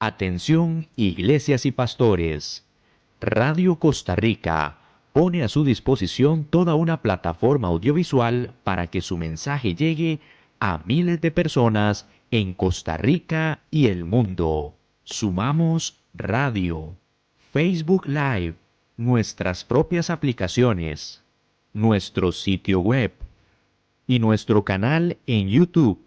Atención, iglesias y pastores. Radio Costa Rica pone a su disposición toda una plataforma audiovisual para que su mensaje llegue a miles de personas en Costa Rica y el mundo. Sumamos Radio, Facebook Live, nuestras propias aplicaciones, nuestro sitio web y nuestro canal en YouTube,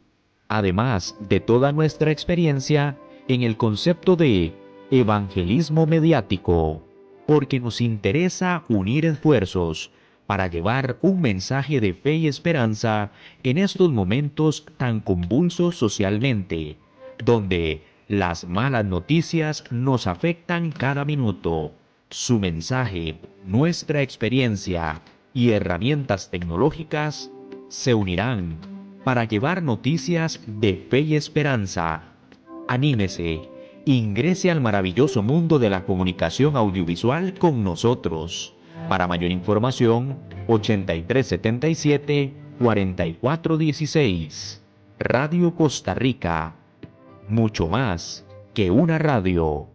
además de toda nuestra experiencia en el concepto de evangelismo mediático, porque nos interesa unir esfuerzos para llevar un mensaje de fe y esperanza en estos momentos tan convulsos socialmente, donde las malas noticias nos afectan cada minuto. Su mensaje, nuestra experiencia y herramientas tecnológicas se unirán para llevar noticias de fe y esperanza. Anímese, ingrese al maravilloso mundo de la comunicación audiovisual con nosotros. Para mayor información, 8377-4416. Radio Costa Rica. Mucho más que una radio.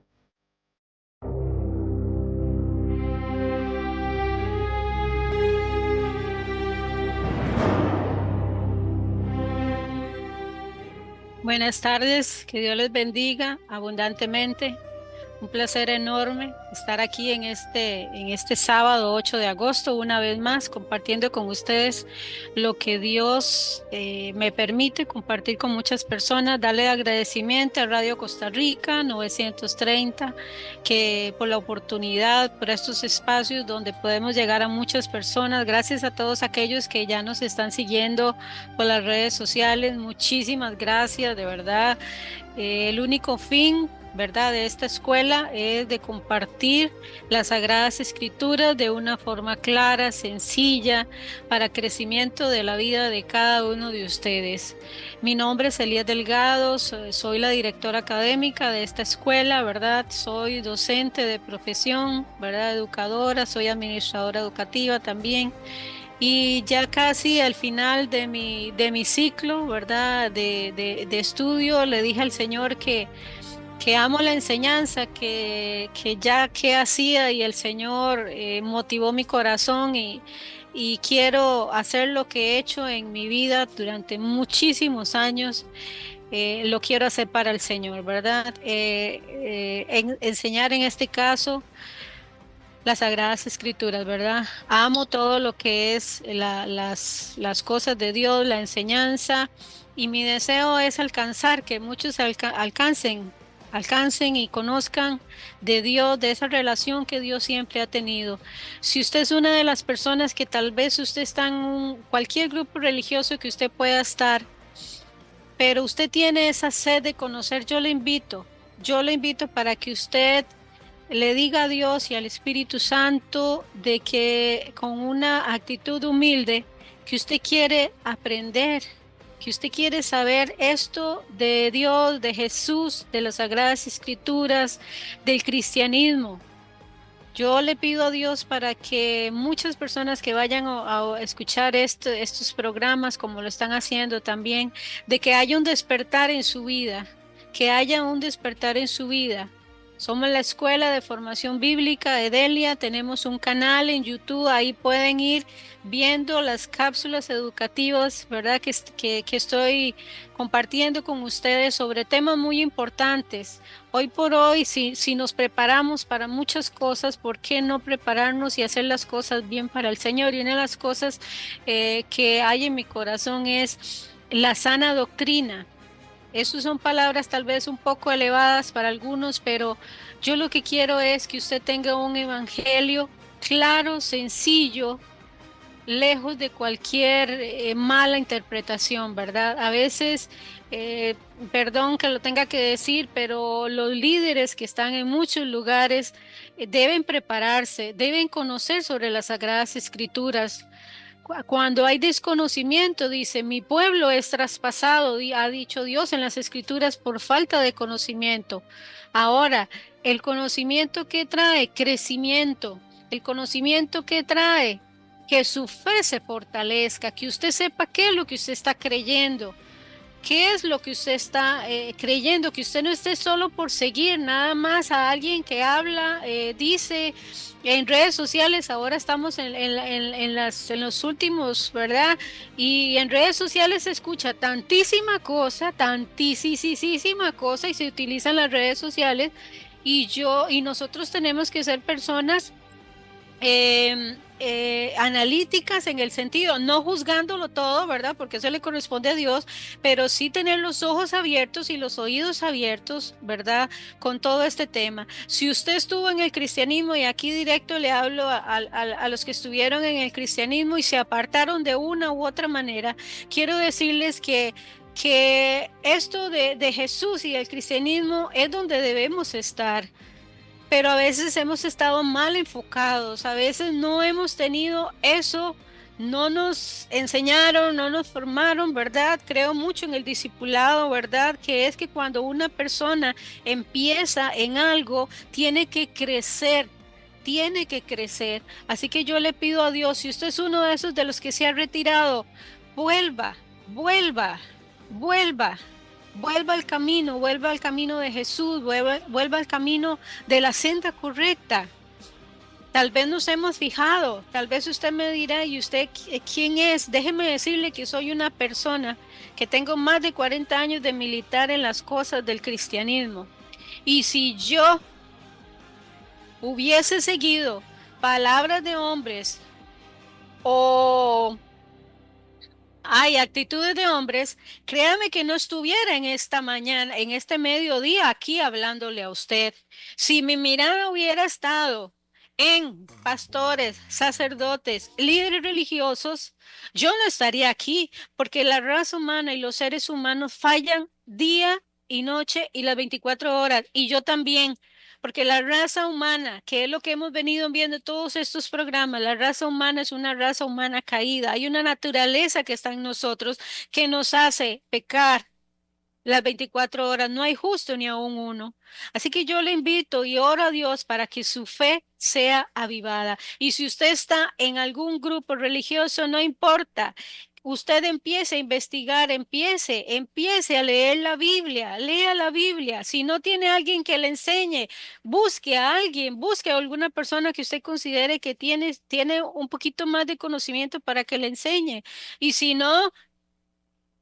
Buenas tardes, que Dios les bendiga abundantemente. Un placer enorme estar aquí en este sábado 8 de agosto, una vez más, compartiendo con ustedes lo que Dios me permite compartir con muchas personas. Darle agradecimiento a Radio Costa Rica 930, que por la oportunidad, por estos espacios donde podemos llegar a muchas personas. Gracias a todos aquellos que ya nos están siguiendo por las redes sociales. Muchísimas gracias, de verdad. El único fin, ¿verdad?, de esta escuela es de compartir las Sagradas Escrituras de una forma clara, sencilla, para crecimiento de la vida de cada uno de ustedes. Mi nombre es Elías Delgado, soy la directora académica de esta escuela, ¿verdad? Soy docente de profesión, ¿verdad?, educadora, soy administradora educativa también. Y ya casi al final de mi ciclo, ¿verdad?, de estudio, le dije al Señor que amo la enseñanza, que ya que hacía, y el Señor motivó mi corazón y quiero hacer lo que he hecho en mi vida durante muchísimos años. Lo quiero hacer para el Señor, ¿verdad? Enseñar en este caso las Sagradas Escrituras, ¿verdad? Amo todo lo que es las cosas de Dios, la enseñanza, y mi deseo es alcanzar, que muchos alcancen y conozcan de Dios, de esa relación que Dios siempre ha tenido. Si usted es una de las personas que tal vez usted está en cualquier grupo religioso que usted pueda estar, pero usted tiene esa sed de conocer, yo le invito para que usted le diga a Dios y al Espíritu Santo de que con una actitud humilde, que usted quiere aprender, que usted quiere saber esto de Dios, de Jesús, de las Sagradas Escrituras, del cristianismo. Yo le pido a Dios para que muchas personas que vayan a escuchar estos programas, como lo están haciendo también, de que haya un despertar en su vida, que haya un despertar en su vida. Somos la Escuela de Formación Bíblica Edelia, tenemos un canal en YouTube, ahí pueden ir viendo las cápsulas educativas, ¿verdad?, que estoy compartiendo con ustedes sobre temas muy importantes. Hoy por hoy, si nos preparamos para muchas cosas, ¿por qué no prepararnos y hacer las cosas bien para el Señor? Y una de las cosas que hay en mi corazón es la sana doctrina. Esas son palabras tal vez un poco elevadas para algunos, pero yo lo que quiero es que usted tenga un evangelio claro, sencillo, lejos de cualquier mala interpretación, ¿verdad? A veces, perdón que lo tenga que decir, pero los líderes que están en muchos lugares deben prepararse, deben conocer sobre las Sagradas Escrituras. Cuando hay desconocimiento, dice, mi pueblo es traspasado, ha dicho Dios en las Escrituras, por falta de conocimiento. Ahora, el conocimiento que trae crecimiento, el conocimiento que trae que su fe se fortalezca, que usted sepa qué es lo que usted está creyendo. ¿Qué es lo que usted está creyendo? Que usted no esté solo por seguir nada más a alguien que habla, dice en redes sociales. Ahora estamos en los últimos, ¿verdad? Y en redes sociales se escucha tantísima cosa y se utilizan las redes sociales. Y nosotros tenemos que ser personas analíticas en el sentido, no juzgándolo todo, ¿verdad? Porque eso le corresponde a Dios, pero sí tener los ojos abiertos y los oídos abiertos, ¿verdad? Con todo este tema. Si usted estuvo en el cristianismo, y aquí directo le hablo a los que estuvieron en el cristianismo y se apartaron de una u otra manera, quiero decirles que esto de Jesús y el cristianismo es donde debemos estar. Pero a veces hemos estado mal enfocados, a veces no hemos tenido eso, no nos enseñaron, no nos formaron, ¿verdad? Creo mucho en el discipulado, ¿verdad? Que es que cuando una persona empieza en algo, tiene que crecer. Tiene que crecer. Así que yo le pido a Dios, si usted es uno de esos de los que se ha retirado, vuelva, vuelva, vuelva. Vuelva al camino de Jesús, vuelva al camino de la senda correcta. Tal vez nos hemos fijado, tal vez usted me dirá, ¿y usted quién es? Déjeme decirle que soy una persona que tengo más de 40 años de militar en las cosas del cristianismo. Y si yo hubiese seguido palabras de hombres o hay actitudes de hombres, créame que no estuviera en esta mañana, en este mediodía aquí hablándole a usted. Si mi mirada hubiera estado en pastores, sacerdotes, líderes religiosos, yo no estaría aquí, porque la raza humana y los seres humanos fallan día y noche y las 24 horas, y yo también. Porque la raza humana, que es lo que hemos venido viendo en todos estos programas, la raza humana es una raza humana caída. Hay una naturaleza que está en nosotros que nos hace pecar las 24 horas. No hay justo ni aún uno. Así que yo le invito y oro a Dios para que su fe sea avivada. Y si usted está en algún grupo religioso, no importa. Usted empiece a investigar, empiece a leer la Biblia, lea la Biblia. Si no tiene alguien que le enseñe, busque a alguien, busque a alguna persona que usted considere que tiene un poquito más de conocimiento para que le enseñe. Y si no,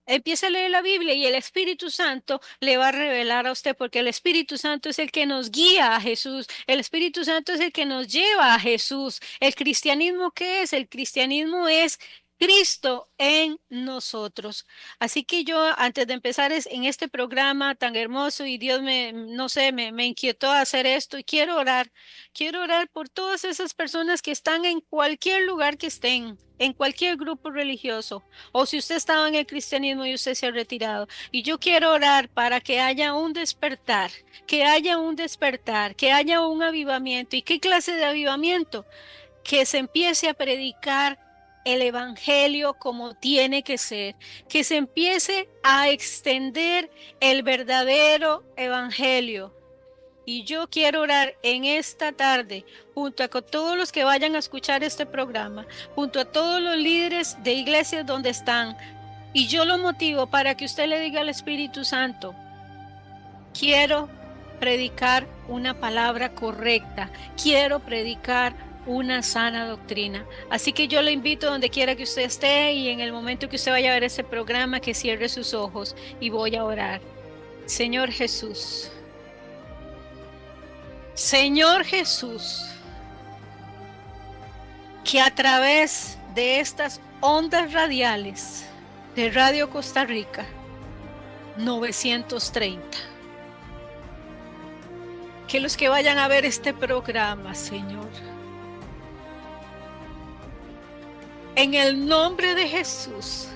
empieza a leer la Biblia y el Espíritu Santo le va a revelar a usted, porque el Espíritu Santo es el que nos guía a Jesús. El Espíritu Santo es el que nos lleva a Jesús. ¿El cristianismo qué es? El cristianismo es Cristo en nosotros. Así que yo, antes de empezar en este programa tan hermoso, y Dios no sé, me inquietó a hacer esto, y quiero orar por todas esas personas que están en cualquier lugar que estén, en cualquier grupo religioso, o si usted estaba en el cristianismo y usted se ha retirado. Y yo quiero orar para que haya un despertar, que haya un despertar, que haya un avivamiento. ¿Y qué clase de avivamiento? Que se empiece a predicar el evangelio como tiene que ser, que se empiece a extender el verdadero evangelio. Y yo quiero orar en esta tarde, junto a todos los que vayan a escuchar este programa, junto a todos los líderes de iglesias donde están. Y yo lo motivo para que usted le diga al Espíritu Santo, quiero predicar una palabra correcta, quiero predicar una sana doctrina. Así que yo le invito donde quiera que usted esté, y en el momento que usted vaya a ver ese programa, que cierre sus ojos y voy a orar. Señor Jesús. Señor Jesús, que a través de estas ondas radiales de Radio Costa Rica 930, que los que vayan a ver este programa, Señor, en el nombre de Jesús,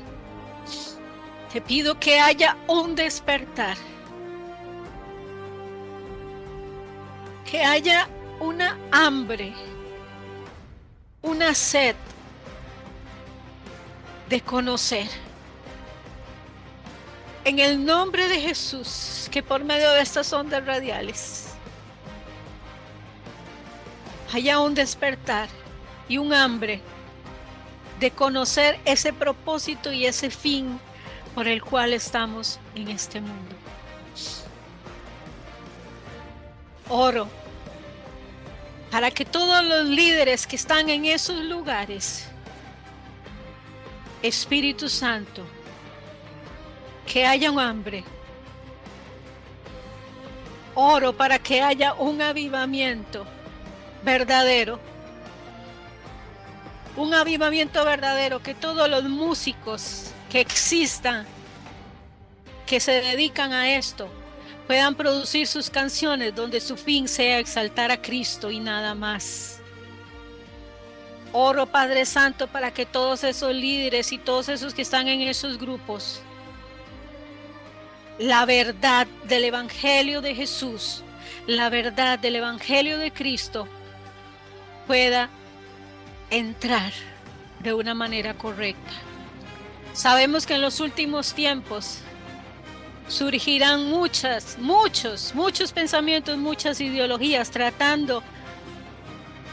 te pido que haya un despertar, que haya una hambre, una sed de conocer. En el nombre de Jesús, que por medio de estas ondas radiales haya un despertar y un hambre de conocer ese propósito y ese fin por el cual estamos en este mundo. Oro para que todos los líderes que están en esos lugares, Espíritu Santo, que haya un hambre. Oro para que haya un avivamiento verdadero. Un avivamiento verdadero, que todos los músicos que existan, que se dedican a esto, puedan producir sus canciones donde su fin sea exaltar a Cristo y nada más. Oro, Padre Santo, para que todos esos líderes y todos esos que están en esos grupos, la verdad del Evangelio de Jesús, la verdad del Evangelio de Cristo, pueda entrar de una manera correcta. Sabemos que en los últimos tiempos surgirán muchos pensamientos, muchas ideologías tratando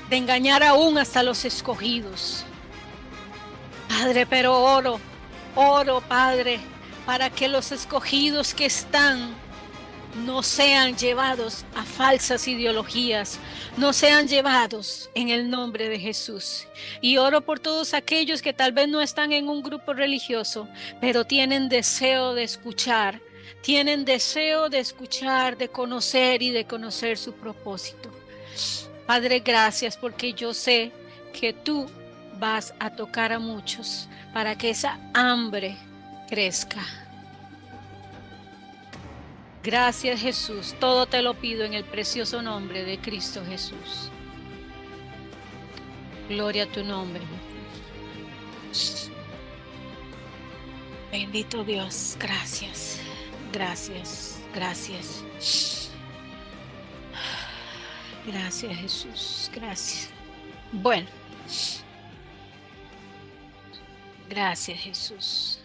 de engañar aún hasta los escogidos. Padre, pero oro, Padre, para que los escogidos que están no sean llevados a falsas ideologías, no sean llevados en el nombre de Jesús. Y oro por todos aquellos que tal vez no están en un grupo religioso, pero tienen deseo de escuchar, de conocer y de conocer su propósito. Padre, gracias, porque yo sé que tú vas a tocar a muchos para que esa hambre crezca. Gracias, Jesús. Todo te lo pido en el precioso nombre de Cristo Jesús. Gloria a tu nombre. Bendito Dios. Gracias. Gracias. Gracias. Gracias, Jesús. Gracias. Bueno. Gracias, Jesús.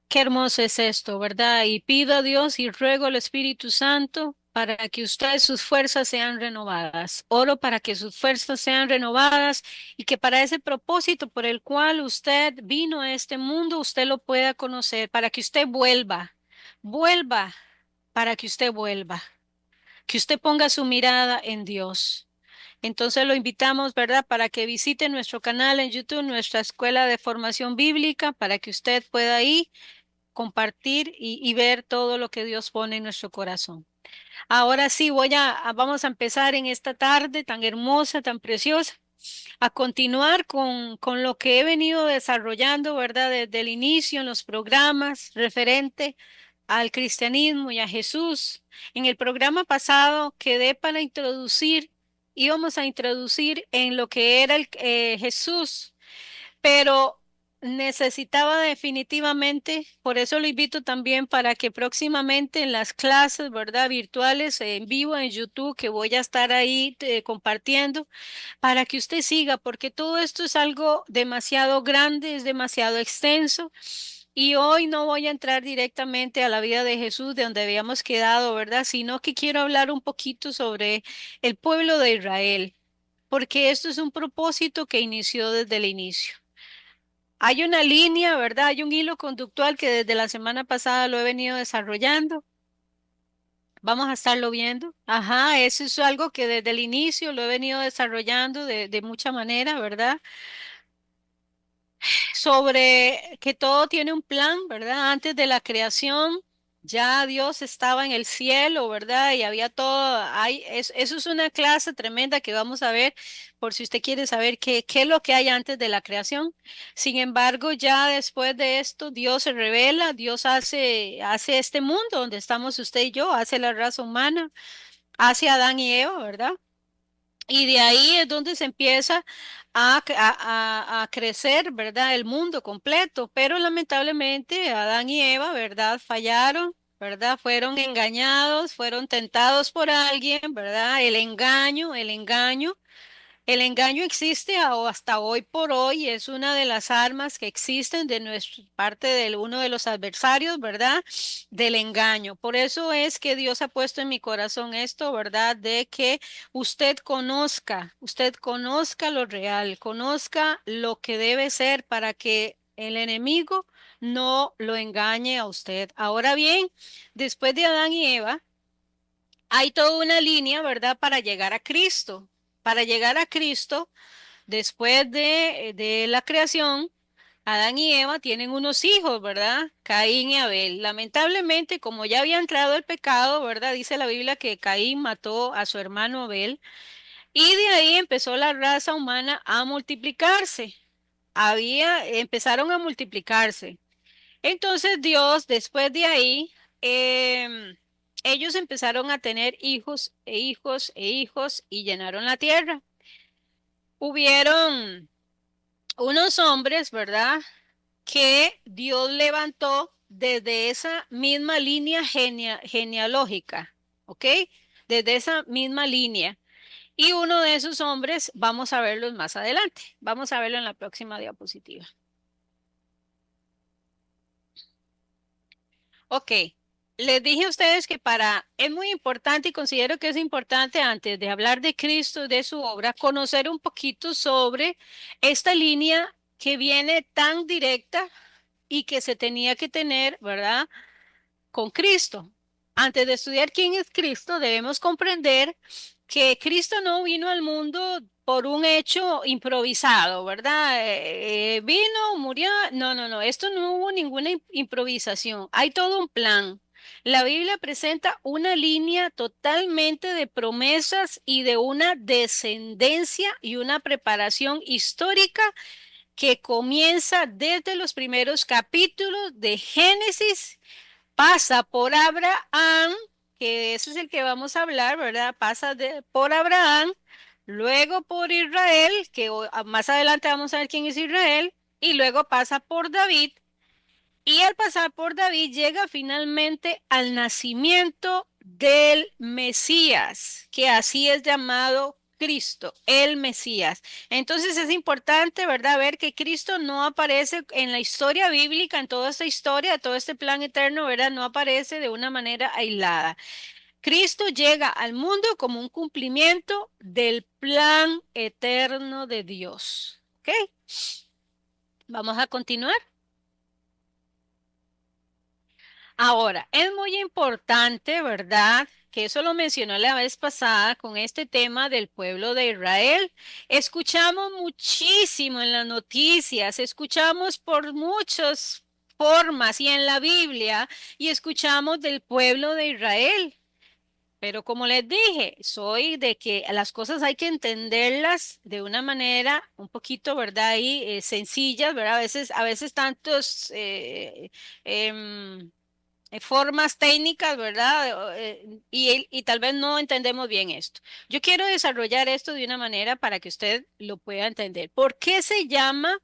Qué hermoso es esto, ¿verdad? Y pido a Dios y ruego al Espíritu Santo para que ustedes sus fuerzas sean renovadas. Oro para que sus fuerzas sean renovadas y que para ese propósito por el cual usted vino a este mundo, usted lo pueda conocer, para que usted vuelva, para que usted ponga su mirada en Dios. Entonces lo invitamos, ¿verdad? Para que visite nuestro canal en YouTube, nuestra escuela de formación bíblica, para que usted pueda ir compartir y ver todo lo que Dios pone en nuestro corazón. Ahora sí, vamos a empezar en esta tarde tan hermosa, tan preciosa, a continuar con lo que he venido desarrollando, ¿verdad? Desde el inicio en los programas referente al cristianismo y a Jesús. En el programa pasado quedé para íbamos a introducir en lo que era Jesús, pero necesitaba definitivamente, por eso lo invito también para que próximamente en las clases, ¿verdad? Virtuales, en vivo en YouTube, que voy a estar ahí compartiendo, para que usted siga, porque todo esto es algo demasiado grande, es demasiado extenso. Y hoy no voy a entrar directamente a la vida de Jesús, de donde habíamos quedado, ¿verdad? Sino que quiero hablar un poquito sobre el pueblo de Israel, porque esto es un propósito que inició desde el inicio. Hay una línea, ¿verdad? Hay un hilo conductual que desde la semana pasada lo he venido desarrollando. Vamos a estarlo viendo. Ajá, eso es algo que desde el inicio lo he venido desarrollando de mucha manera, ¿verdad? Sobre que todo tiene un plan, ¿verdad? Antes de la creación, ya Dios estaba en el cielo, ¿verdad? Y había todo, eso es una clase tremenda que vamos a ver por si usted quiere saber qué es lo que hay antes de la creación. Sin embargo, ya después de esto, Dios se revela, Dios hace este mundo donde estamos usted y yo, hace la raza humana, hace a Adán y Eva, ¿verdad? Y de ahí es donde se empieza a crecer, ¿verdad? El mundo completo. Pero lamentablemente Adán y Eva, ¿verdad? Fallaron, ¿verdad? Fueron engañados, fueron tentados por alguien, ¿verdad? El engaño existe hasta hoy por hoy, es una de las armas que existen de nuestra parte de uno de los adversarios, ¿verdad? Del engaño. Por eso es que Dios ha puesto en mi corazón esto, ¿verdad? De que usted conozca lo real, conozca lo que debe ser para que el enemigo no lo engañe a usted. Ahora bien, después de Adán y Eva, hay toda una línea, ¿verdad?, para llegar a Cristo. Para llegar a Cristo, después de la creación, Adán y Eva tienen unos hijos, ¿verdad? Caín y Abel. Lamentablemente, como ya había entrado el pecado, ¿verdad? Dice la Biblia que Caín mató a su hermano Abel y de ahí empezó la raza humana a multiplicarse. Empezaron a multiplicarse. Entonces Dios, después de ahí, ellos empezaron a tener hijos e hijos e hijos y llenaron la tierra. Hubieron unos hombres, ¿verdad?, que Dios levantó desde esa misma línea genealógica, ¿ok? Desde esa misma línea. Y uno de esos hombres, vamos a verlos más adelante. Vamos a verlo en la próxima diapositiva. Ok, les dije a ustedes que es muy importante y considero que es importante antes de hablar de Cristo, de su obra, conocer un poquito sobre esta línea que viene tan directa y que se tenía que tener, ¿verdad?, con Cristo. Antes de estudiar quién es Cristo, debemos comprender que Cristo no vino al mundo por un hecho improvisado, ¿verdad? Vino, murió. No, no, no. Esto no hubo ninguna improvisación. Hay todo un plan. La Biblia presenta una línea totalmente de promesas y de una descendencia y una preparación histórica que comienza desde los primeros capítulos de Génesis, pasa por Abraham, que ese es el que vamos a hablar, ¿verdad? Por Abraham, luego por Israel, que más adelante vamos a ver quién es Israel, y luego pasa por David, y al pasar por David llega finalmente al nacimiento del Mesías, que así es llamado Cristo, el Mesías. Entonces es importante, ¿verdad?, ver que Cristo no aparece en la historia bíblica, en toda esta historia, todo este plan eterno, ¿verdad? No aparece de una manera aislada. Cristo llega al mundo como un cumplimiento del plan eterno de Dios. ¿Ok? Vamos a continuar. Ahora, es muy importante, ¿verdad?, que eso lo mencionó la vez pasada con este tema del pueblo de Israel. Escuchamos muchísimo en las noticias, escuchamos por muchas formas y en la Biblia, y escuchamos del pueblo de Israel. Pero como les dije, soy de que las cosas hay que entenderlas de una manera un poquito, ¿verdad? Y sencillas, ¿verdad? A veces tantos formas técnicas, ¿verdad? Y tal vez no entendemos bien esto. Yo quiero desarrollar esto de una manera para que usted lo pueda entender. ¿Por qué se llama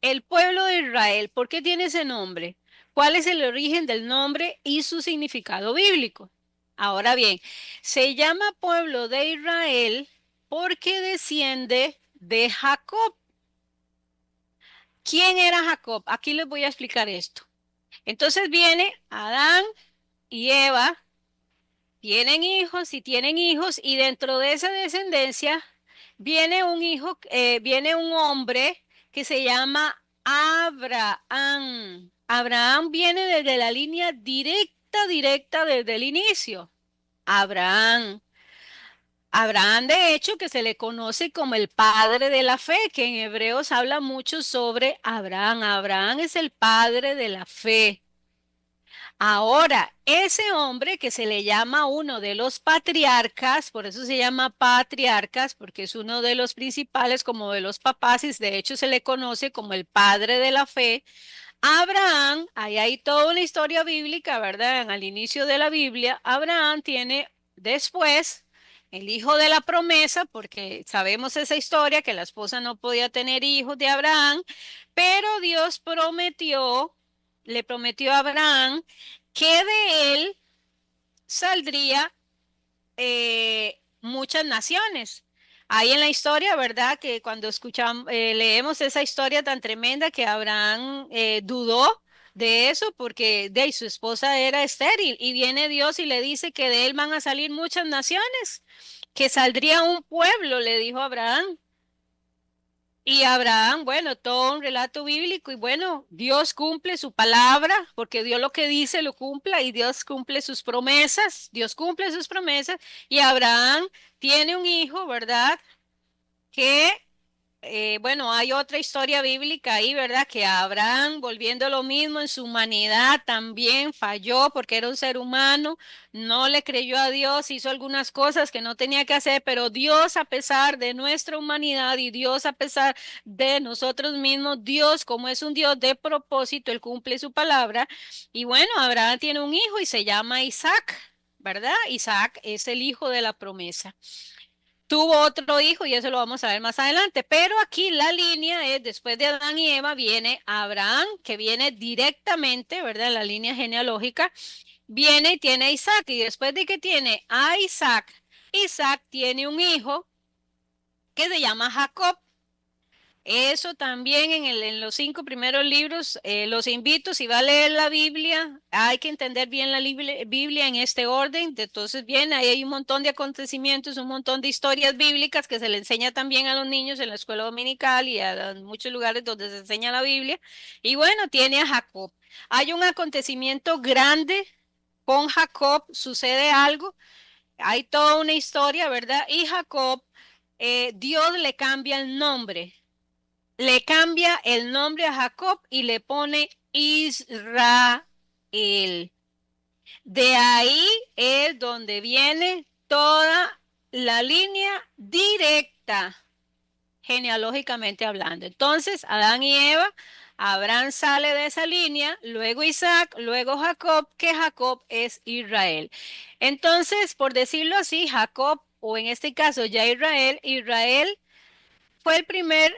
el pueblo de Israel? ¿Por qué tiene ese nombre? ¿Cuál es el origen del nombre y su significado bíblico? Ahora bien, se llama pueblo de Israel porque desciende de Jacob. ¿Quién era Jacob? Aquí les voy a explicar esto. Entonces viene Adán y Eva, tienen hijos, y dentro de esa descendencia viene un hijo, viene un hombre que se llama Abraham. Abraham viene desde la línea directa desde el inicio. Abraham. Abraham, de hecho, que se le conoce como el padre de la fe, que en Hebreos habla mucho sobre Abraham. Abraham es el padre de la fe. Ahora, ese hombre que se le llama uno de los patriarcas, por eso se llama patriarcas, porque es uno de los principales, como de los papás, y de hecho se le conoce como el padre de la fe. Abraham, ahí hay toda una historia bíblica, ¿verdad? Al inicio de la Biblia, Abraham tiene después el hijo de la promesa, porque sabemos esa historia, que la esposa no podía tener hijos de Abraham, pero Dios le prometió a Abraham que de él saldría muchas naciones. Hay en la historia, ¿verdad?, que cuando leemos esa historia tan tremenda, que Abraham dudó de eso porque su esposa era estéril, y viene Dios y le dice que de él van a salir muchas naciones, que saldría un pueblo, le dijo Abraham. Y Abraham, bueno, todo un relato bíblico y bueno, Dios cumple su palabra, porque Dios lo que dice lo cumpla y Dios cumple sus promesas, Dios cumple sus promesas y Abraham tiene un hijo, ¿verdad? Que bueno, hay otra historia bíblica ahí, ¿verdad? Que Abraham, volviendo lo mismo en su humanidad, también falló porque era un ser humano, no le creyó a Dios, hizo algunas cosas que no tenía que hacer, pero Dios, a pesar de nuestra humanidad y Dios, a pesar de nosotros mismos, Dios, como es un Dios de propósito, Él cumple su palabra. Y bueno, Abraham tiene un hijo y se llama Isaac, ¿verdad? Isaac es el hijo de la promesa. Tuvo otro hijo y eso lo vamos a ver más adelante, pero aquí la línea es, después de Adán y Eva, viene Abraham, que viene directamente, ¿verdad? En la línea genealógica, viene y tiene a Isaac, y después de que tiene a Isaac, Isaac tiene un hijo que se llama Jacob. Eso también en los 5 primeros libros, los invito, si va a leer la Biblia, hay que entender bien la Biblia en este orden. Entonces, bien, ahí hay un montón de acontecimientos, un montón de historias bíblicas que se le enseña también a los niños en la escuela dominical y a muchos lugares donde se enseña la Biblia. Y bueno, tiene a Jacob. Hay un acontecimiento grande con Jacob, sucede algo, hay toda una historia, ¿verdad? Y Jacob, Dios le cambia el nombre, le cambia el nombre a Jacob y le pone Israel. De ahí es donde viene toda la línea directa, genealógicamente hablando. Entonces, Adán y Eva, Abraham sale de esa línea, luego Isaac, luego Jacob, que Jacob es Israel. Entonces, por decirlo así, Jacob, o en este caso ya Israel, Israel fue el primer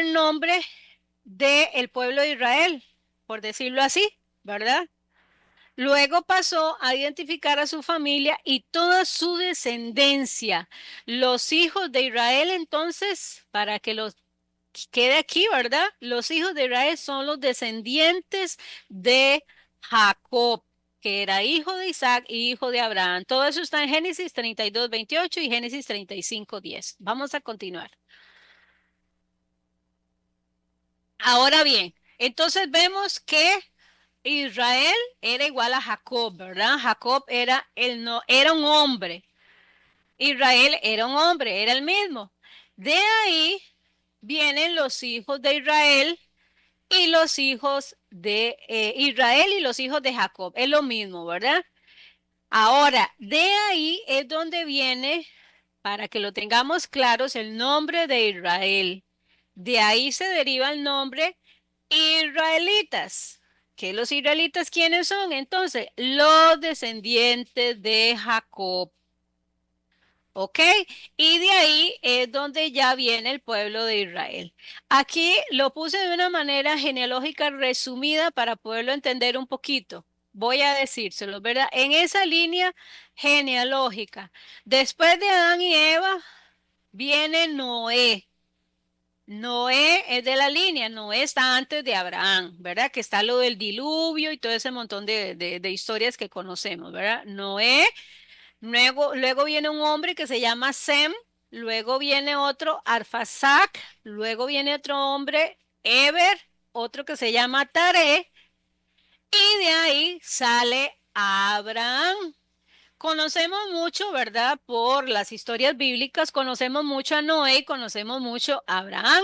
nombre del pueblo de Israel, por decirlo así, ¿verdad? Luego pasó a identificar a su familia y toda su descendencia. Los hijos de Israel, entonces, para que los quede aquí, ¿verdad? Los hijos de Israel son los descendientes de Jacob, que era hijo de Isaac y hijo de Abraham. Todo eso está en Génesis 32, 28 y Génesis 35, 10. Vamos a continuar. Ahora bien, entonces vemos que Israel era igual a Jacob, ¿verdad? Jacob era, no, era un hombre. Israel era un hombre, era el mismo. De ahí vienen los hijos de Israel y los hijos de Israel y los hijos de Jacob. Es lo mismo, ¿verdad? Ahora, de ahí es donde viene, para que lo tengamos claros, el nombre de Israel. De ahí se deriva el nombre israelitas. ¿Que los israelitas quiénes son? Entonces, los descendientes de Jacob. ¿Ok? Y de ahí es donde ya viene el pueblo de Israel. Aquí lo puse de una manera genealógica resumida para poderlo entender un poquito. Voy a decírselo, ¿verdad? En esa línea genealógica, después de Adán y Eva, viene Noé. Noé es de la línea, Noé está antes de Abraham, ¿verdad? Que está lo del diluvio y todo ese montón de historias que conocemos, ¿verdad? Noé, luego viene un hombre que se llama Sem, luego viene otro, Arfaxad, luego viene otro hombre, Eber, otro que se llama Taré, y de ahí sale Abraham. Conocemos mucho, ¿verdad? Por las historias bíblicas, conocemos mucho a Noé y conocemos mucho a Abraham.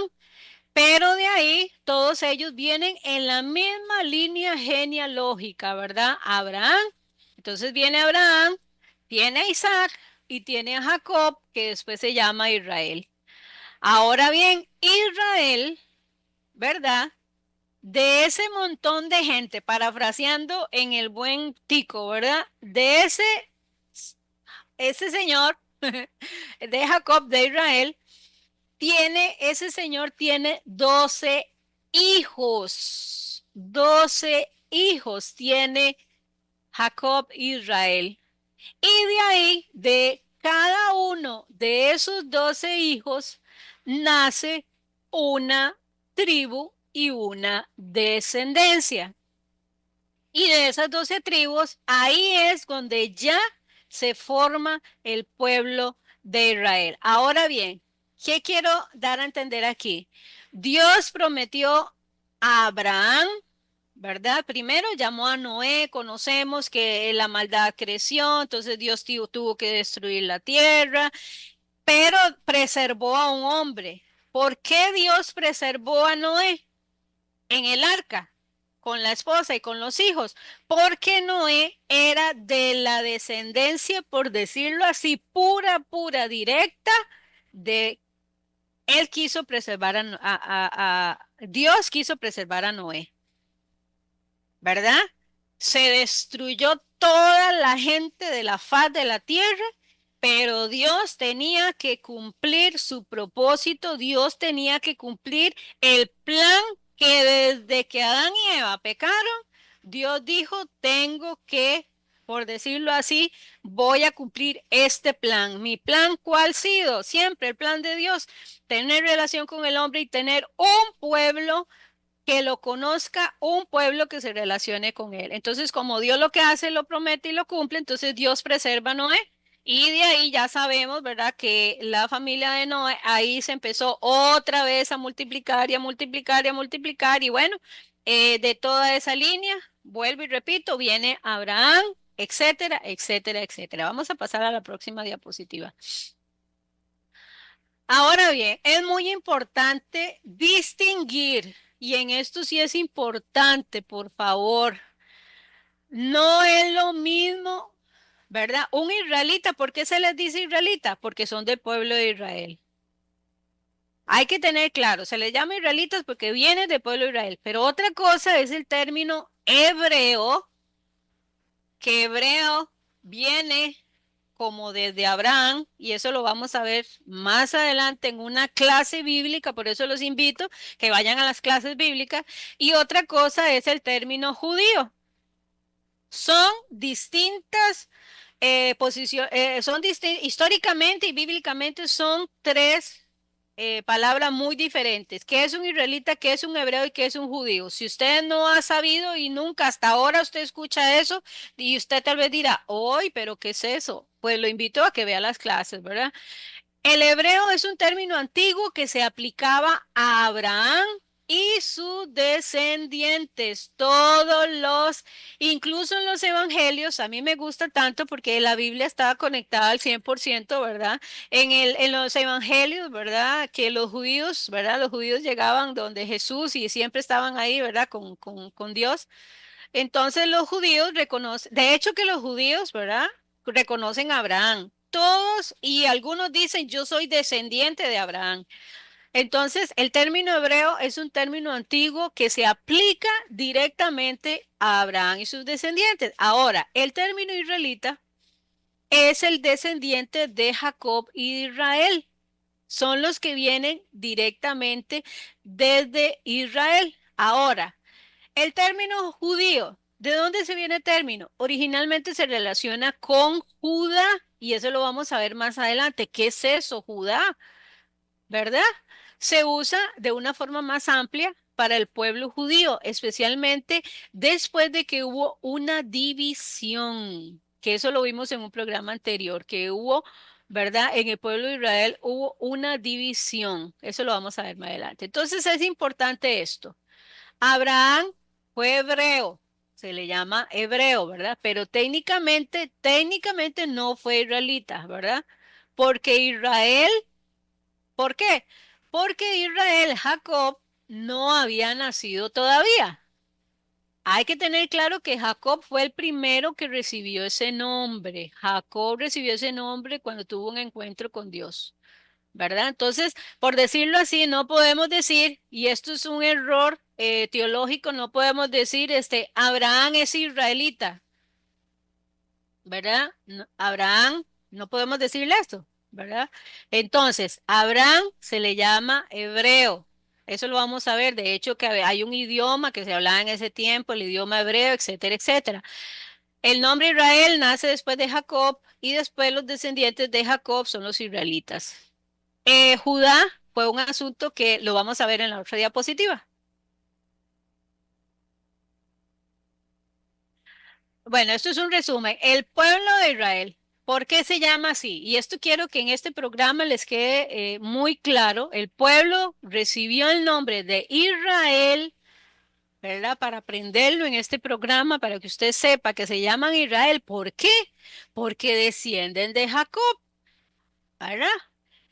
Pero de ahí todos ellos vienen en la misma línea genealógica, ¿verdad? Abraham. Entonces viene Abraham, tiene a Isaac y tiene a Jacob, que después se llama Israel. Ahora bien, Israel, ¿verdad? De ese montón de gente, parafraseando en el buen tico, ¿verdad? De ese señor, de Jacob, de Israel, ese señor tiene 12 hijos. 12 hijos tiene Jacob Israel. Y de ahí, de cada uno de esos 12 hijos, nace una tribu y una descendencia. Y de esas 12 tribus, ahí es donde ya se forma el pueblo de Israel. Ahora bien, ¿Qué quiero dar a entender aquí? Dios prometió a Abraham, ¿verdad? Primero llamó a Noé, conocemos que la maldad creció, entonces Dios tuvo que destruir la tierra, pero preservó a un hombre. ¿Por qué Dios preservó a Noé en el arca con la esposa y con los hijos? Porque Noé era de la descendencia, por decirlo así, pura, pura, directa de él quiso preservar Dios quiso preservar a Noé, ¿verdad? Se destruyó toda la gente de la faz de la tierra, pero Dios tenía que cumplir su propósito, Dios tenía que cumplir el plan que desde que Adán y Eva pecaron, Dios dijo, tengo que, por decirlo así, voy a cumplir este plan. Mi plan, ¿cuál ha sido? Siempre el plan de Dios, tener relación con el hombre y tener un pueblo que lo conozca, un pueblo que se relacione con él. Entonces, como Dios lo que hace, lo promete y lo cumple, entonces Dios preserva a Noé. Y de ahí ya sabemos, ¿verdad? Que la familia de Noé ahí se empezó otra vez a multiplicar y a multiplicar y a multiplicar. Y bueno, de toda esa línea, vuelvo y repito, viene Abraham, etcétera, etcétera, etcétera. Vamos a pasar a la próxima diapositiva. Ahora bien, es muy importante distinguir, y en esto sí es importante, por favor, no es lo mismo, ¿verdad? Un israelita, ¿por qué se les dice israelita? Porque son del pueblo de Israel. Hay que tener claro, se les llama israelitas porque vienen del pueblo de Israel, pero otra cosa es el término hebreo, que hebreo viene como desde Abraham, y eso lo vamos a ver más adelante en una clase bíblica, por eso los invito que vayan a las clases bíblicas. Y otra cosa es el término judío. Son distintas posiciones, históricamente y bíblicamente son tres palabras muy diferentes. ¿Qué es un israelita, qué es un hebreo y qué es un judío? Si usted no ha sabido y nunca hasta ahora usted escucha eso y usted tal vez dirá, hoy, pero ¿qué es eso? Pues lo invito a que vea las clases, ¿verdad? El hebreo es un término antiguo que se aplicaba a Abraham y sus descendientes, incluso en los evangelios, a mí me gusta tanto porque la Biblia estaba conectada al 100%, ¿verdad? En los evangelios, ¿verdad? Que los judíos, ¿verdad? Los judíos llegaban donde Jesús y siempre estaban ahí, ¿verdad? Con Dios. Entonces los judíos reconocen, de hecho que los judíos, ¿verdad? Reconocen a Abraham. Todos y algunos dicen, yo soy descendiente de Abraham. Entonces, el término hebreo es un término antiguo que se aplica directamente a Abraham y sus descendientes. Ahora, el término israelita es el descendiente de Jacob y de Israel. Son los que vienen directamente desde Israel. Ahora, el término judío, ¿de dónde se viene el término? Originalmente se relaciona con Judá y eso lo vamos a ver más adelante. ¿Qué es eso, Judá? ¿Verdad? Se usa de una forma más amplia para el pueblo judío, especialmente después de que hubo una división, que eso lo vimos en un programa anterior, que hubo, ¿verdad? En el pueblo de Israel hubo una división. Eso lo vamos a ver más adelante. Entonces es importante esto. Abraham fue hebreo, se le llama hebreo, ¿verdad? Pero técnicamente no fue israelita, ¿verdad? Porque Israel, ¿por qué? Porque Israel, Jacob, no había nacido todavía. Hay que tener claro que Jacob fue el primero que recibió ese nombre. Jacob recibió ese nombre cuando tuvo un encuentro con Dios. ¿Verdad? Entonces, por decirlo así, no podemos decir, y esto es un error teológico, no podemos decir, Abraham es israelita, ¿verdad? Abraham, no podemos decirle esto, ¿verdad? Entonces, Abraham se le llama hebreo. Eso lo vamos a ver. De hecho, que hay un idioma que se hablaba en ese tiempo, el idioma hebreo, etcétera, etcétera. El nombre Israel nace después de Jacob y después los descendientes de Jacob son los israelitas. Judá fue un asunto que lo vamos a ver en la otra diapositiva. Bueno, esto es un resumen. El pueblo de Israel. ¿Por qué se llama así? Y esto quiero que en este programa les quede muy claro. El pueblo recibió el nombre de Israel, ¿verdad? Para aprenderlo en este programa, para que usted sepa que se llaman Israel. ¿Por qué? Porque descienden de Jacob, ¿verdad?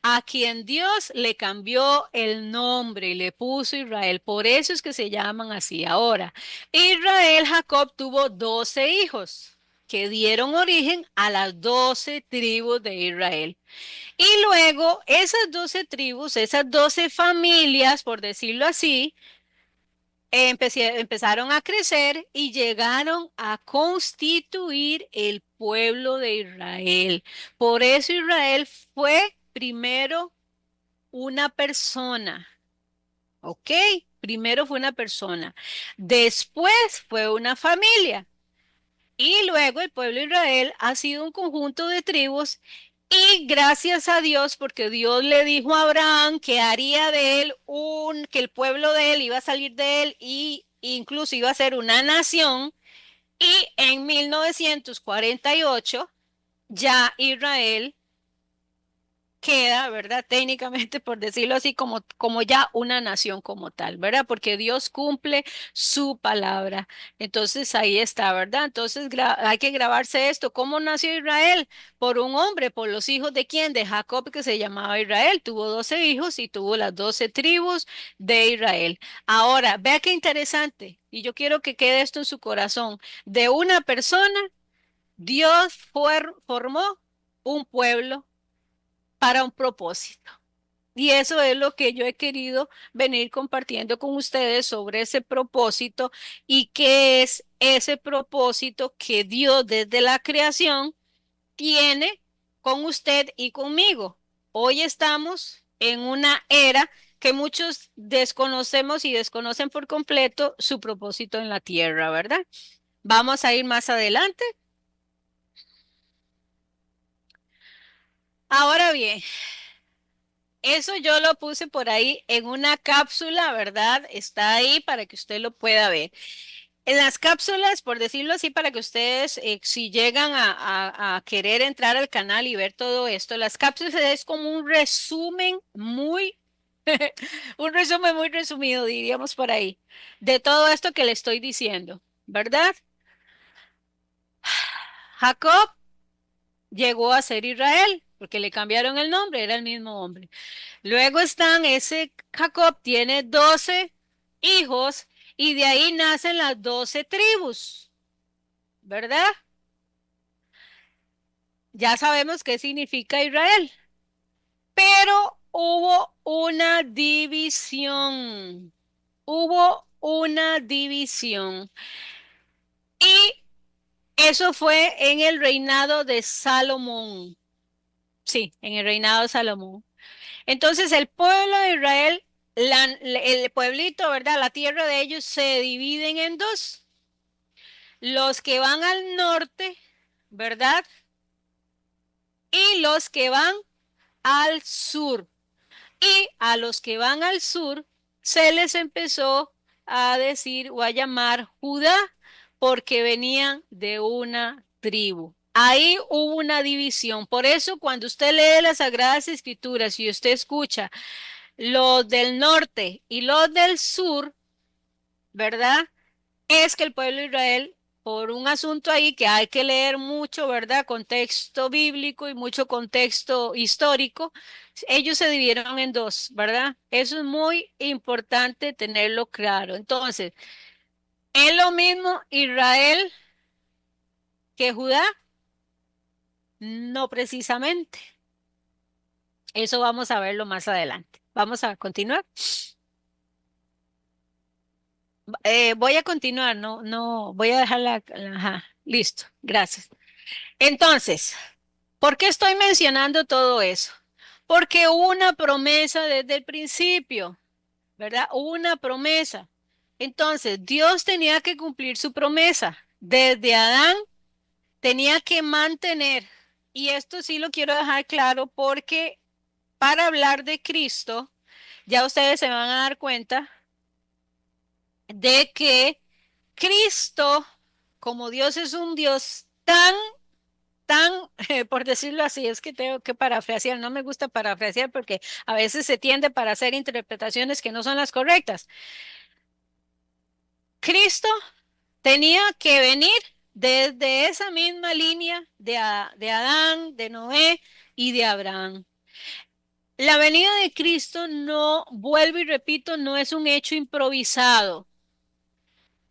A quien Dios le cambió el nombre y le puso Israel. Por eso es que se llaman así ahora. Israel, Jacob tuvo 12 hijos que dieron origen a las 12 tribus de Israel. Y luego esas 12 tribus, esas 12 familias, por decirlo así, empezaron a crecer y llegaron a constituir el pueblo de Israel. Por eso Israel fue primero una persona, ¿ok? Primero fue una persona, después fue una familia y luego el pueblo de Israel ha sido un conjunto de tribus y gracias a Dios, porque Dios le dijo a Abraham que haría de él que el pueblo de él iba a salir de él y incluso iba a ser una nación. Y en 1948 ya Israel queda, ¿verdad? Técnicamente, por decirlo así, como ya una nación como tal, ¿verdad? Porque Dios cumple su palabra. Entonces ahí está, ¿verdad? Entonces hay que grabarse esto. ¿Cómo nació Israel? Por un hombre, por los hijos de quién? De Jacob, que se llamaba Israel. Tuvo 12 hijos y tuvo las 12 tribus de Israel. Ahora, vea qué interesante. Y yo quiero que quede esto en su corazón. De una persona, Dios formó un pueblo para un propósito. Y eso es lo que yo he querido venir compartiendo con ustedes sobre ese propósito y qué es ese propósito que Dios desde la creación tiene con usted y conmigo. Hoy estamos en una era que muchos desconocemos y desconocen por completo su propósito en la tierra, ¿verdad? Vamos a ir más adelante. Ahora bien, eso yo lo puse por ahí en una cápsula, ¿verdad? Está ahí para que usted lo pueda ver. En las cápsulas, por decirlo así, para que ustedes, si llegan a querer entrar al canal y ver todo esto, las cápsulas es como un resumen muy, un resumen muy resumido, diríamos por ahí, de todo esto que le estoy diciendo, ¿verdad? Jacob llegó a ser Israel, porque le cambiaron el nombre, era el mismo hombre. Luego están, ese Jacob tiene 12 hijos y de ahí nacen las 12 tribus, ¿verdad? Ya sabemos qué significa Israel, pero hubo una división y eso fue en el reinado de Salomón, sí, en el reinado de Salomón. Entonces el pueblo de Israel, el pueblito, ¿verdad? La tierra de ellos se dividen en dos. Los que van al norte, ¿verdad? Y los que van al sur. Y a los que van al sur se les empezó a decir o a llamar Judá porque venían de una tribu. Ahí hubo una división. Por eso cuando usted lee las Sagradas Escrituras y usted escucha los del norte y los del sur, ¿verdad? Es que el pueblo de Israel, por un asunto ahí que hay que leer mucho, ¿verdad? Contexto bíblico y mucho contexto histórico, ellos se dividieron en dos, ¿verdad? Eso es muy importante tenerlo claro. Entonces, ¿es lo mismo Israel que Judá? No precisamente. Eso vamos a verlo más adelante. Vamos a continuar. Voy a continuar, no, voy a dejar ajá, listo, gracias. Entonces, ¿por qué estoy mencionando todo eso? Porque hubo una promesa desde el principio, ¿verdad? Hubo una promesa. Entonces, Dios tenía que cumplir su promesa. Desde Adán tenía que mantener, y esto sí lo quiero dejar claro porque para hablar de Cristo, ya ustedes se van a dar cuenta de que Cristo, como Dios es un Dios tan tan, por decirlo así, es que tengo que parafrasear, no me gusta parafrasear porque a veces se tiende para hacer interpretaciones que no son las correctas. Cristo tenía que venir desde esa misma línea de Adán, de Noé y de Abraham. La venida de Cristo no, vuelvo y repito, no es un hecho improvisado.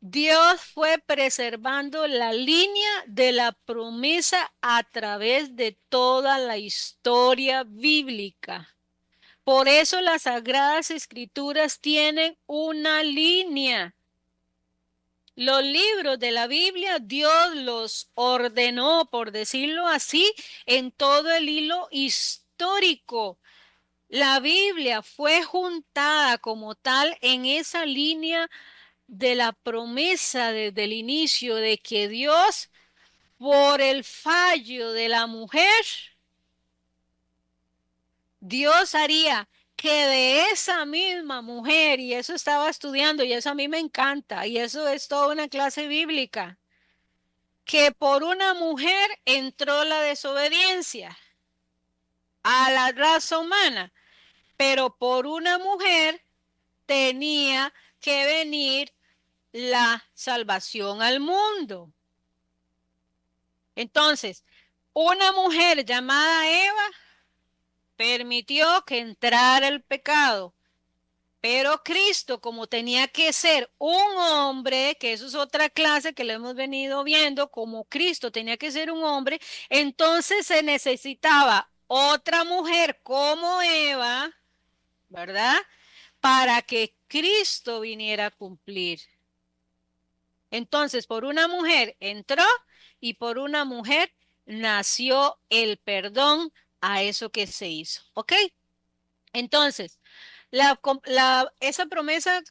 Dios fue preservando la línea de la promesa a través de toda la historia bíblica. Por eso las Sagradas Escrituras tienen una línea. Los libros de la Biblia, Dios los ordenó, por decirlo así, en todo el hilo histórico. La Biblia fue juntada como tal en esa línea de la promesa desde el inicio de que Dios, por el fallo de la mujer, Dios haría que de esa misma mujer, y eso estaba estudiando, y eso a mí me encanta, y eso es toda una clase bíblica, que por una mujer entró la desobediencia a la raza humana, pero por una mujer tenía que venir la salvación al mundo. Entonces, una mujer llamada Eva permitió que entrara el pecado, pero Cristo, como tenía que ser un hombre, que eso es otra clase que lo hemos venido viendo, como Cristo tenía que ser un hombre, entonces se necesitaba otra mujer como Eva, ¿verdad? Para que Cristo viniera a cumplir. Entonces, por una mujer entró y por una mujer nació el perdón a eso que se hizo. ¿Ok? Entonces, esa promesa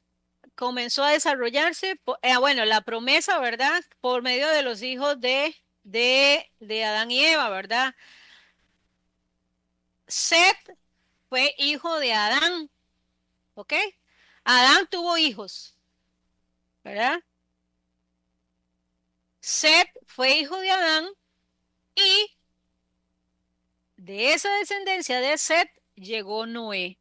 comenzó a desarrollarse, bueno, la promesa, ¿verdad? Por medio de los hijos de Adán y Eva, ¿verdad? Set fue hijo de Adán, ¿ok? Adán tuvo hijos, ¿verdad? Set fue hijo de Adán y de esa descendencia de Set llegó Noé.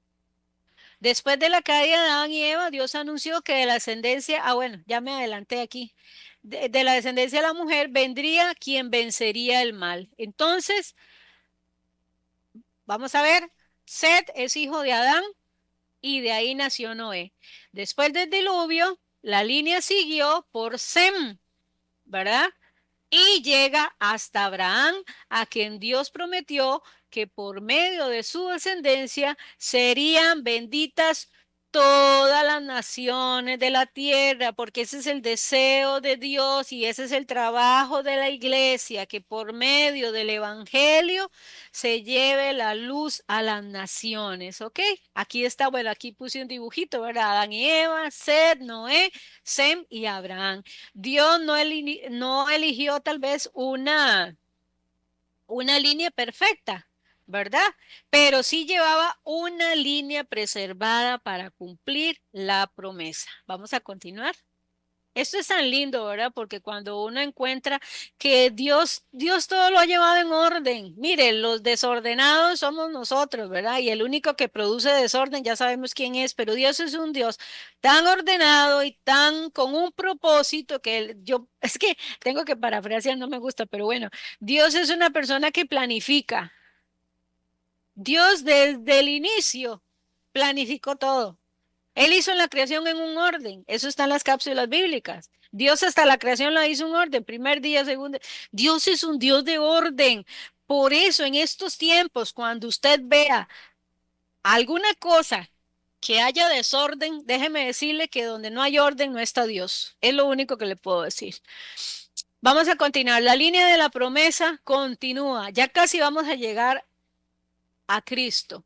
Después de la caída de Adán y Eva, Dios anunció que de la descendencia, bueno, ya me adelanté aquí, de la descendencia de la mujer vendría quien vencería el mal. Entonces, vamos a ver, Set es hijo de Adán y de ahí nació Noé. Después del diluvio, la línea siguió por Sem, ¿verdad? Y llega hasta Abraham, a quien Dios prometió que por medio de su descendencia serían benditas todas las naciones de la tierra, porque ese es el deseo de Dios y ese es el trabajo de la iglesia, que por medio del evangelio se lleve la luz a las naciones, ¿ok? Aquí está, bueno, aquí puse un dibujito, ¿verdad? Adán y Eva, Seth, Noé, Sem y Abraham. Dios no eligió tal vez una línea perfecta, ¿verdad? Pero sí llevaba una línea preservada para cumplir la promesa. Vamos a continuar. Esto es tan lindo, ¿verdad? Porque cuando uno encuentra que Dios todo lo ha llevado en orden. Mire, los desordenados somos nosotros, ¿verdad? Y el único que produce desorden, ya sabemos quién es, pero Dios es un Dios tan ordenado y tan con un propósito que yo, es que tengo que parafrasear, no me gusta, pero bueno, Dios es una persona que planifica. Dios desde el inicio planificó todo. Él hizo la creación en un orden. Eso está en las cápsulas bíblicas. Dios hasta la creación la hizo en orden. Primer día, segundo. Dios es un Dios de orden. Por eso en estos tiempos, cuando usted vea alguna cosa que haya desorden, déjeme decirle que donde no hay orden no está Dios. Es lo único que le puedo decir. Vamos a continuar. La línea de la promesa continúa. Ya casi vamos a llegar a Cristo.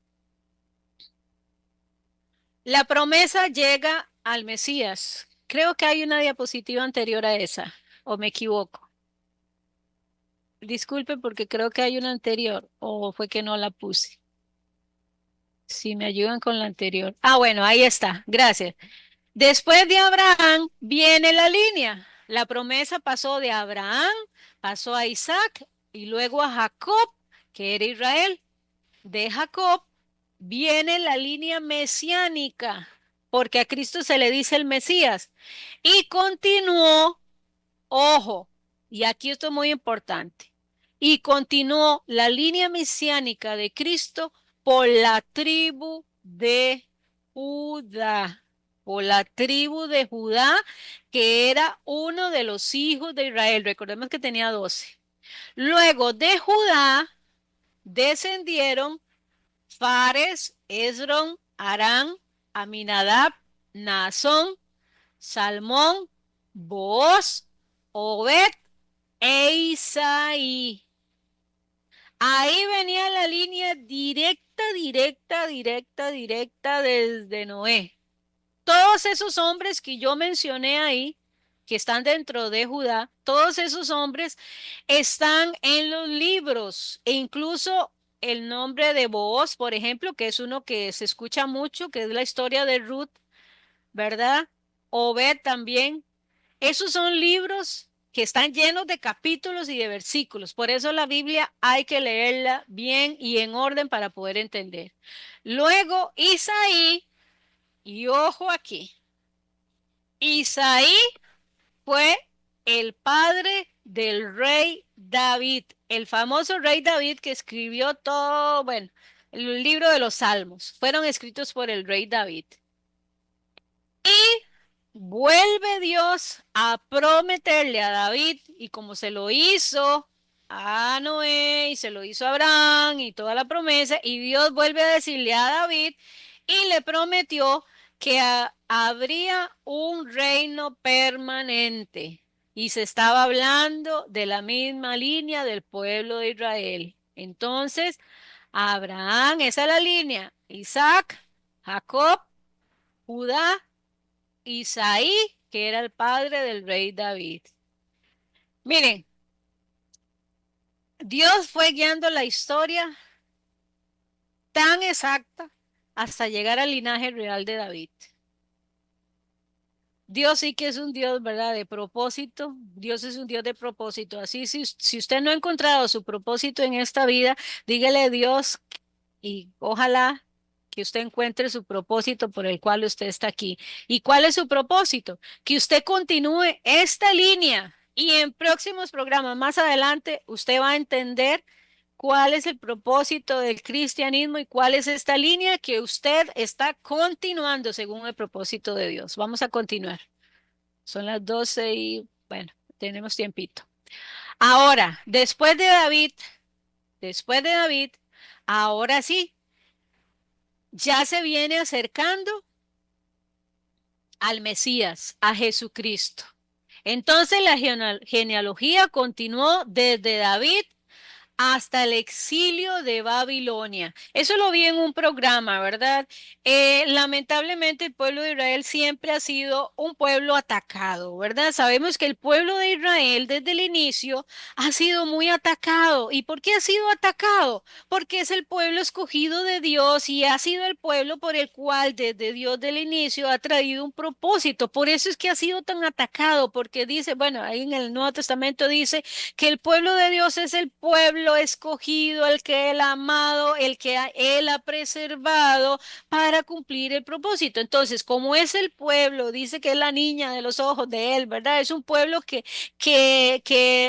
La promesa llega al Mesías. Creo que hay una diapositiva anterior a esa, o me equivoco. Disculpe porque creo que hay una anterior, o fue que no la puse. Si me ayudan con la anterior. Ah, bueno, ahí está. Gracias. Después de Abraham viene la línea. La promesa pasó de Abraham, pasó a Isaac y luego a Jacob, que era Israel. De Jacob viene la línea mesiánica, porque a Cristo se le dice el Mesías. Y continuó, ojo, y aquí esto es muy importante, y continuó la línea mesiánica de Cristo por la tribu de Judá, por la tribu de Judá, que era uno de los hijos de Israel. Recordemos que tenía 12. Luego de Judá descendieron Fares, Esron, Arán, Aminadab, Naasón, Salmón, Booz, Obed e Isaí. Ahí venía la línea directa, directa, directa, directa desde Noé. Todos esos hombres que yo mencioné ahí, que están dentro de Judá, todos esos hombres están en los libros e incluso el nombre de Booz, por ejemplo, que es uno que se escucha mucho, que es la historia de Ruth, ¿verdad? Obed también. Esos son libros que están llenos de capítulos y de versículos. Por eso la Biblia hay que leerla bien y en orden para poder entender. Luego, Isaí, y ojo aquí, Isaí fue el padre del rey David, el famoso rey David que escribió todo, bueno, el libro de los Salmos, fueron escritos por el rey David. Y vuelve Dios a prometerle a David, y como se lo hizo a Noé y se lo hizo a Abraham y toda la promesa, y Dios vuelve a decirle a David y le prometió que habría un reino permanente. Y se estaba hablando de la misma línea del pueblo de Israel. Entonces, Abraham, esa es la línea. Isaac, Jacob, Judá, Isaí, que era el padre del rey David. Miren, Dios fue guiando la historia tan exacta hasta llegar al linaje real de David. Dios sí que es un Dios, ¿verdad? De propósito. Dios es un Dios de propósito. Así, si usted no ha encontrado su propósito en esta vida, dígale a Dios y ojalá que usted encuentre su propósito por el cual usted está aquí. ¿Y cuál es su propósito? Que usted continúe esta línea y en próximos programas más adelante usted va a entender cuál es el propósito del cristianismo y cuál es esta línea que usted está continuando según el propósito de Dios. Vamos a continuar. Son las 12 y bueno, tenemos tiempito. Ahora, después de David, ahora sí, ya se viene acercando al Mesías, a Jesucristo. Entonces la genealogía continuó desde David hasta el exilio de Babilonia. Eso lo vi en un programa, ¿verdad? Lamentablemente el pueblo de Israel siempre ha sido un pueblo atacado, ¿verdad? Sabemos que el pueblo de Israel desde el inicio ha sido muy atacado. ¿Y por qué ha sido atacado? Porque es el pueblo escogido de Dios y ha sido el pueblo por el cual desde Dios del inicio ha traído un propósito. Por eso es que ha sido tan atacado, porque dice, bueno, ahí en el Nuevo Testamento dice que el pueblo de Dios es el pueblo escogido, el que Él ha amado, el que Él ha preservado para cumplir el propósito. Entonces, como es el pueblo, dice que es la niña de los ojos de Él, ¿verdad? Es un pueblo que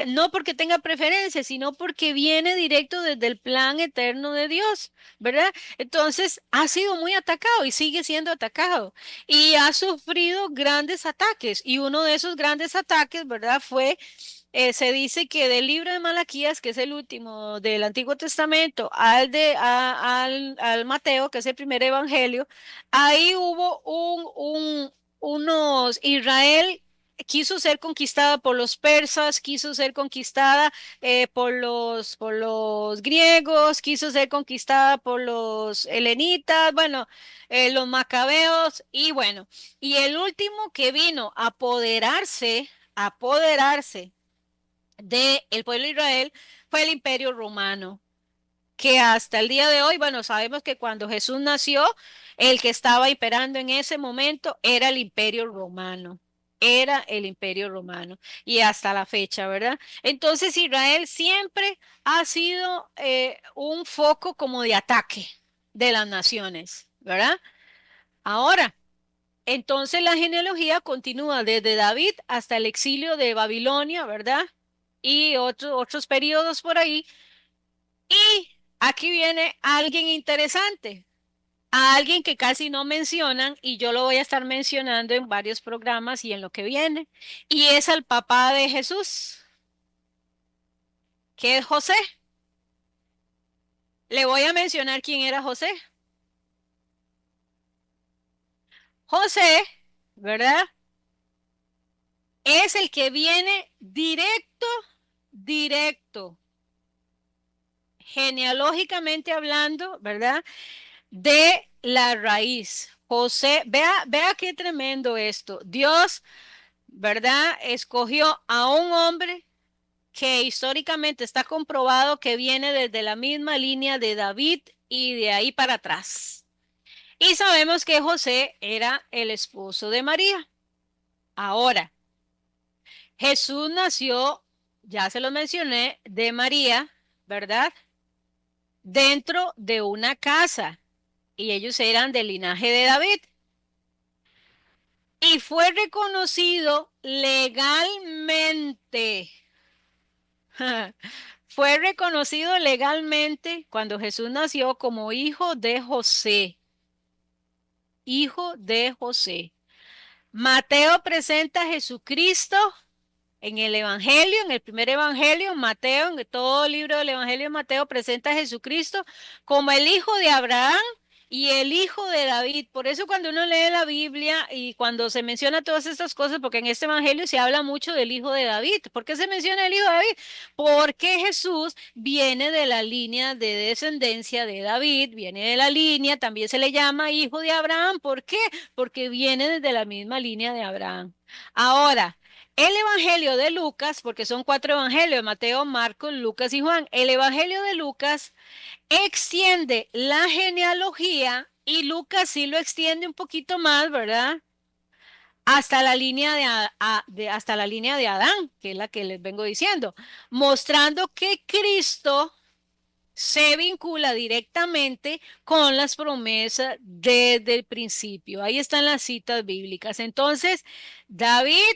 no porque tenga preferencias, sino porque viene directo desde el plan eterno de Dios, ¿verdad? Entonces, ha sido muy atacado y sigue siendo atacado y ha sufrido grandes ataques. Y uno de esos grandes ataques, ¿verdad? Se dice que del libro de Malaquías, que es el último del Antiguo Testamento, al Mateo, que es el primer evangelio, ahí hubo unos, Israel quiso ser conquistada por los persas, quiso ser conquistada por los griegos, quiso ser conquistada por los helenitas, bueno, los macabeos, y bueno, y el último que vino a apoderarse del pueblo de Israel fue el Imperio Romano, que hasta el día de hoy, bueno, sabemos que cuando Jesús nació, el que estaba imperando en ese momento era el Imperio Romano. era el Imperio Romano y hasta la fecha, ¿verdad? Entonces Israel siempre ha sido un foco como de ataque de las naciones, ¿verdad? Ahora, entonces la genealogía continúa desde David hasta el exilio de Babilonia, ¿verdad? Y otros periodos por ahí. Y aquí viene alguien interesante, a alguien que casi no mencionan y yo lo voy a estar mencionando en varios programas y en lo que viene. Y es al papá de Jesús, que es José. Le voy a mencionar quién era José. José, ¿verdad? Es el que viene directo, genealógicamente hablando, ¿verdad? De la raíz. José, vea qué tremendo esto. Dios, ¿verdad? Escogió a un hombre que históricamente está comprobado que viene desde la misma línea de David y de ahí para atrás. Y sabemos que José era el esposo de María. Ahora, Jesús nació, ya se lo mencioné, de María, ¿verdad? Dentro de una casa. Y ellos eran del linaje de David. Y fue reconocido legalmente. Fue reconocido legalmente cuando Jesús nació como hijo de José. Hijo de José. Mateo presenta a Jesucristo en el Evangelio, en el primer Evangelio, Mateo, en todo el libro del Evangelio de Mateo presenta a Jesucristo como el hijo de Abraham y el hijo de David. Por eso cuando uno lee la Biblia y cuando se menciona todas estas cosas, porque en este Evangelio se habla mucho del hijo de David. ¿Por qué se menciona el hijo de David? Porque Jesús viene de la línea de descendencia de David, viene de la línea, también se le llama hijo de Abraham. ¿Por qué? Porque viene desde la misma línea de Abraham. Ahora, el Evangelio de Lucas, porque son cuatro evangelios, Mateo, Marcos, Lucas y Juan. El Evangelio de Lucas extiende la genealogía y Lucas sí lo extiende un poquito más, ¿verdad? Hasta la línea hasta la línea de Adán, que es la que les vengo diciendo, mostrando que Cristo se vincula directamente con las promesas desde el principio. Ahí están las citas bíblicas. Entonces, David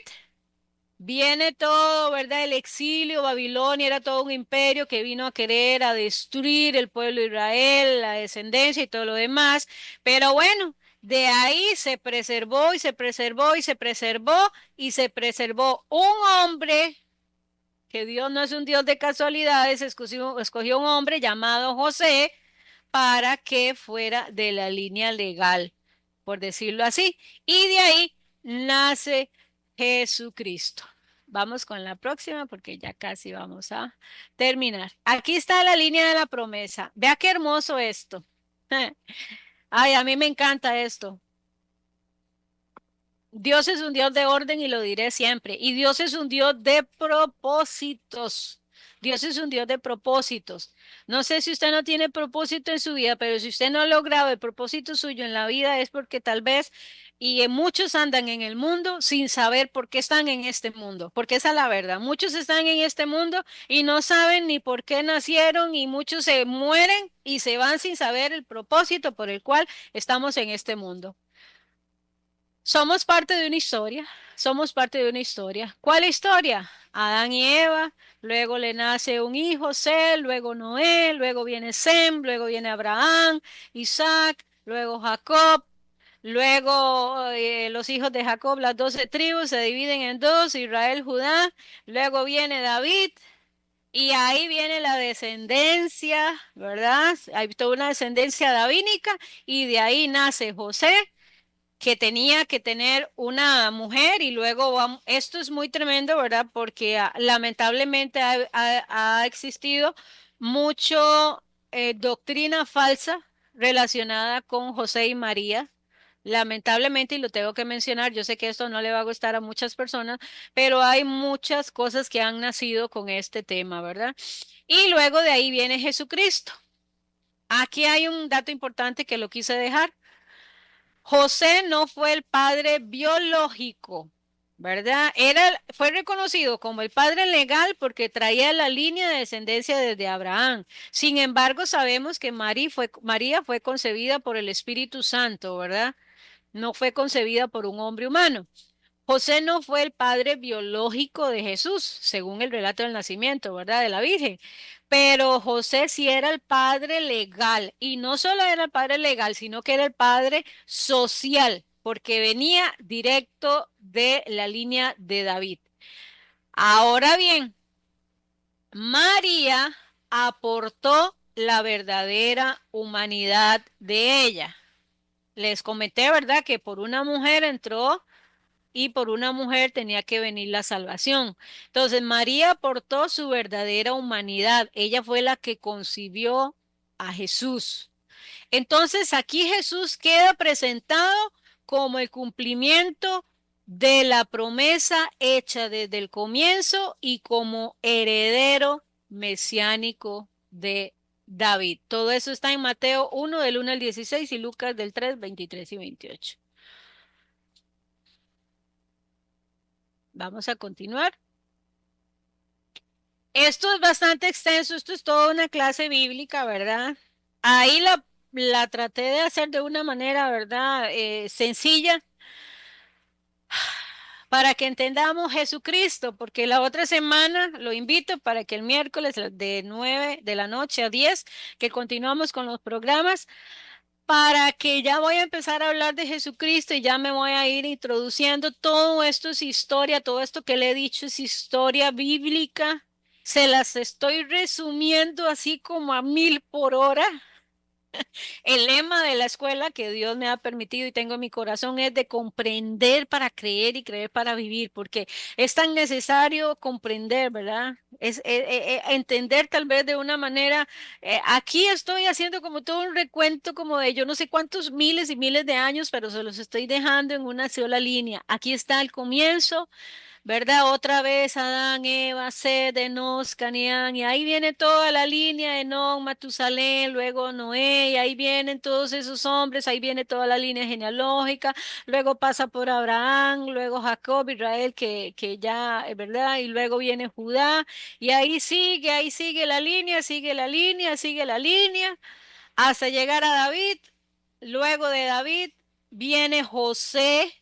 viene todo, ¿verdad? El exilio, Babilonia era todo un imperio que vino a querer a destruir el pueblo de Israel, la descendencia y todo lo demás. Pero bueno, de ahí se preservó y se preservó y se preservó y se preservó un hombre, que Dios no es un Dios de casualidades, escogió un hombre llamado José para que fuera de la línea legal, por decirlo así. Y de ahí nace Jesucristo. Vamos con la próxima porque ya casi vamos a terminar. Aquí está la línea de la promesa. Vea qué hermoso esto. Ay, a mí me encanta esto. Dios es un Dios de orden y lo diré siempre. Y Dios es un Dios de propósitos. Dios es un Dios de propósitos. No sé si usted no tiene propósito en su vida, pero si usted no ha logrado el propósito suyo en la vida es porque tal vez, y muchos andan en el mundo sin saber por qué están en este mundo, porque esa es la verdad. Muchos están en este mundo y no saben ni por qué nacieron y muchos se mueren y se van sin saber el propósito por el cual estamos en este mundo. Somos parte de una historia, somos parte de una historia. ¿Cuál historia? Adán y Eva, luego le nace un hijo, Seth, luego Noé, luego viene Sem, luego viene Abraham, Isaac, luego Jacob, luego los hijos de Jacob, las 12 tribus se dividen en dos, Israel, Judá, luego viene David. Y ahí viene la descendencia, ¿verdad? Hay toda una descendencia davínica y de ahí nace José, que tenía que tener una mujer y luego esto es muy tremendo, ¿verdad? Porque lamentablemente ha existido mucho doctrina falsa relacionada con José y María. Lamentablemente, y lo tengo que mencionar, yo sé que esto no le va a gustar a muchas personas, pero hay muchas cosas que han nacido con este tema, ¿verdad? Y luego de ahí viene Jesucristo. Aquí hay un dato importante que lo quise dejar. José no fue el padre biológico ¿verdad? Fue reconocido como el padre legal porque traía la línea de descendencia desde Abraham. Sin embargo, sabemos que María fue concebida por el Espíritu Santo, ¿verdad? No fue concebida por un hombre humano. José no fue el padre biológico de Jesús, según el relato del nacimiento, ¿verdad? De la Virgen. Pero José sí era el padre legal. Y no solo era el padre legal, sino que era el padre social, porque venía directo de la línea de David. Ahora bien, María aportó la verdadera humanidad de ella. Les comenté, ¿verdad? Que por una mujer entró y por una mujer tenía que venir la salvación. Entonces María aportó su verdadera humanidad. Ella fue la que concibió a Jesús. Entonces aquí Jesús queda presentado como el cumplimiento de la promesa hecha desde el comienzo y como heredero mesiánico de David. Todo eso está en Mateo 1 del 1 al 16 y Lucas del 3, 23 y 28. Vamos a continuar. Esto es bastante extenso, esto es toda una clase bíblica, ¿verdad? Ahí la traté de hacer de una manera, ¿verdad? Sencilla para que entendamos Jesucristo, porque la otra semana lo invito para que el miércoles de 9 de la noche a 10, que continuamos con los programas, para que ya voy a empezar a hablar de Jesucristo y ya me voy a ir introduciendo. Todo esto es historia, todo esto que le he dicho es historia bíblica. Se las estoy resumiendo así como a 1000 por hora. El lema de la escuela que Dios me ha permitido y tengo en mi corazón es de comprender para creer y creer para vivir, porque es tan necesario comprender, ¿verdad? Entender tal vez de una manera, aquí estoy haciendo como todo un recuento como de yo no sé cuántos miles y miles de años, pero se los estoy dejando en una sola línea. Aquí está el comienzo, ¿verdad? Otra vez Adán, Eva, Sed, Enos, Canaán, y ahí viene toda la línea de Enoc, Matusalén, luego Noé, y ahí vienen todos esos hombres, ahí viene toda la línea genealógica, luego pasa por Abraham, luego Jacob, Israel, que ya, ¿verdad? Y luego viene Judá, y ahí sigue la línea, sigue la línea, sigue la línea, hasta llegar a David. Luego de David viene José.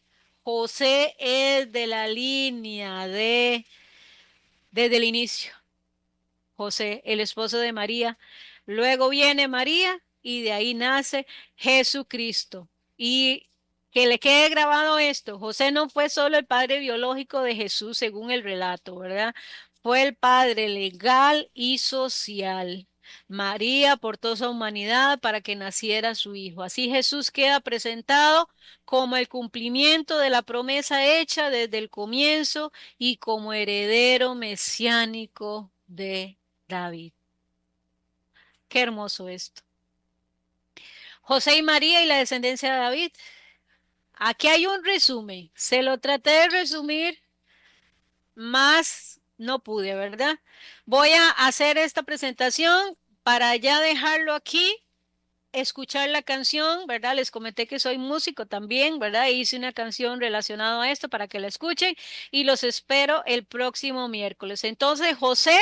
José es de la línea desde el inicio. José, el esposo de María. Luego viene María y de ahí nace Jesucristo. Y que le quede grabado esto, José no fue solo el padre biológico de Jesús según el relato, ¿verdad? Fue el padre legal y social. María aportó su humanidad para que naciera su hijo. Así Jesús queda presentado como el cumplimiento de la promesa hecha desde el comienzo y como heredero mesiánico de David. Qué hermoso esto. José y María y la descendencia de David. Aquí hay un resumen. Se lo traté de resumir, más no pude, ¿verdad? Voy a hacer esta presentación para ya dejarlo aquí, escuchar la canción, ¿verdad? Les comenté que soy músico también, ¿verdad? Hice una canción relacionada a esto para que la escuchen y los espero el próximo miércoles. Entonces, José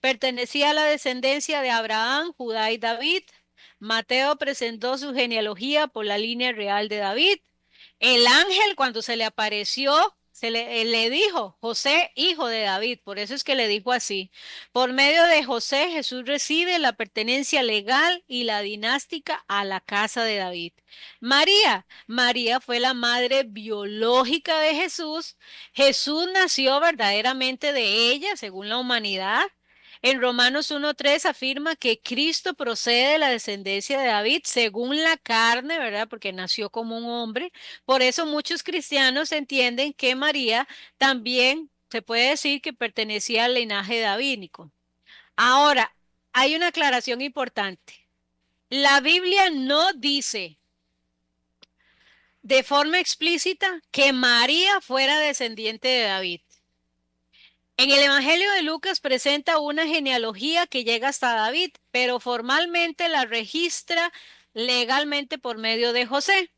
pertenecía a la descendencia de Abraham, Judá y David. Mateo presentó su genealogía por la línea real de David. El ángel cuando se le apareció, le dijo, José, hijo de David, por eso es que le dijo así. Por medio de José, Jesús recibe la pertenencia legal y la dinástica a la casa de David. María fue la madre biológica de Jesús. Jesús nació verdaderamente de ella, según la humanidad. En Romanos 1.3 afirma que Cristo procede de la descendencia de David según la carne, ¿verdad? Porque nació como un hombre. Por eso muchos cristianos entienden que María también se puede decir que pertenecía al linaje davídico. Ahora, hay una aclaración importante. La Biblia no dice de forma explícita que María fuera descendiente de David. En el Evangelio de Lucas presenta una genealogía que llega hasta David, pero formalmente la registra legalmente por medio de José.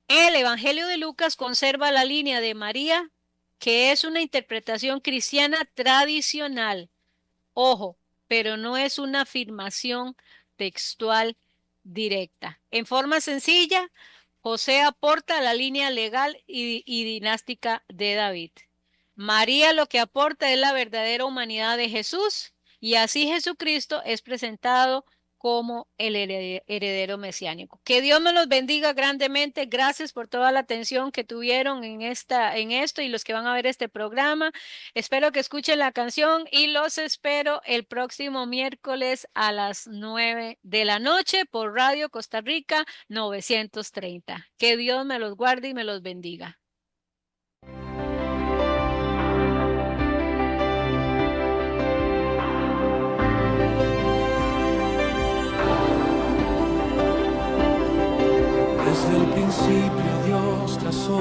El Evangelio de Lucas conserva la línea de María que es una interpretación cristiana tradicional. Ojo, pero no es una afirmación textual directa. En forma sencilla, José aporta la línea legal y dinástica de David. María lo que aporta es la verdadera humanidad de Jesús y así Jesucristo es presentado como el heredero mesiánico. Que Dios me los bendiga grandemente. Gracias por toda la atención que tuvieron en esto y los que van a ver este programa. Espero que escuchen la canción y los espero el próximo miércoles a las 9 de la noche por Radio Costa Rica 930. Que Dios me los guarde y me los bendiga. Desde el principio Dios trazó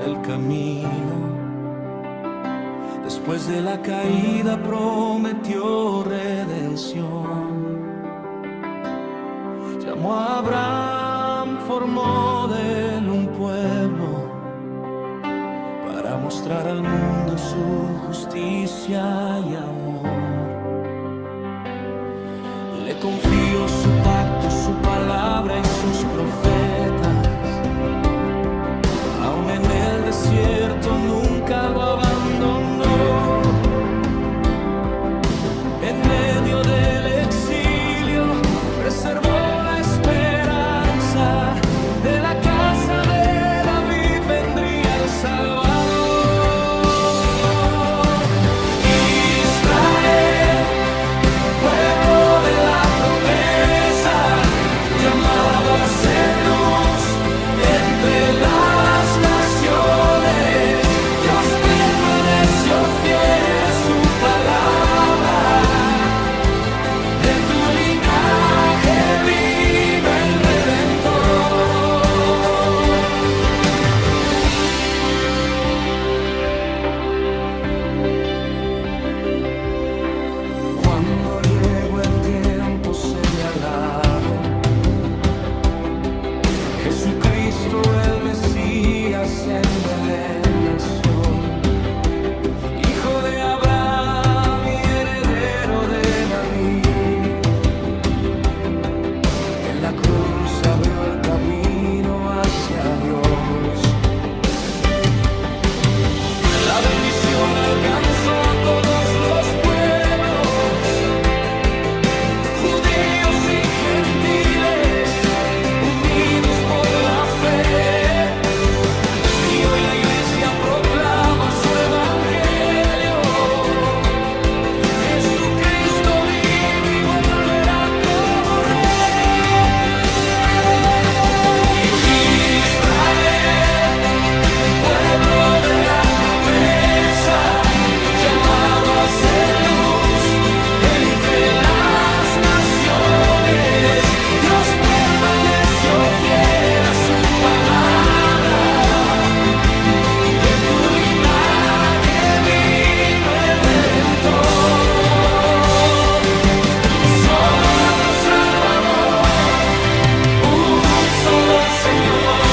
el camino. Después de la caída prometió redención. Llamó a Abraham, formó de él un pueblo para mostrar al mundo su justicia y amor. Le confió su pacto, su palabra y sus profetas. Aún en el desierto nunca lo abandonó. En medio del exilio preservó la esperanza. De la casa de David vendría el Salvador. Israel, pueblo de la promesa, llamado a ser luz entre las naciones. Dios permaneció fiel a su palabra. De tu linaje vino el Redentor. Cuando llegó el tiempo señalado, Jesucristo el Mesías en Belén nació. Hijo de Abraham y heredero de David. En la cruz abrió el camino hacia Dios. La bendición alcanzó a todos los pueblos, judíos y gentiles, unidos por la fe. Y hoy la iglesia proclama su evangelio. Jesucristo vive y volverá como Rey. Israel, pueblo de la promesa, llamado a ser luz entre las naciones. Dios permaneció fiel a su palabra. De tu linaje vino el Redentor. Solo Salvador, un solo Señor.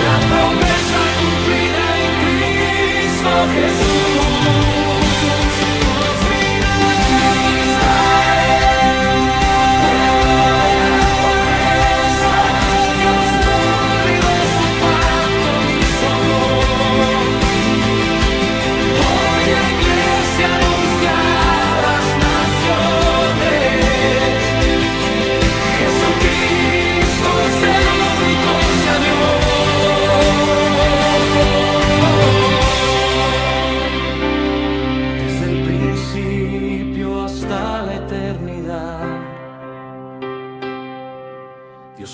La promesa cumplida en Cristo Jesús. Hoy la iglesia anuncia a las naciones. Jesucristo es el único Señor. Desde el principio hasta la eternidad, Dios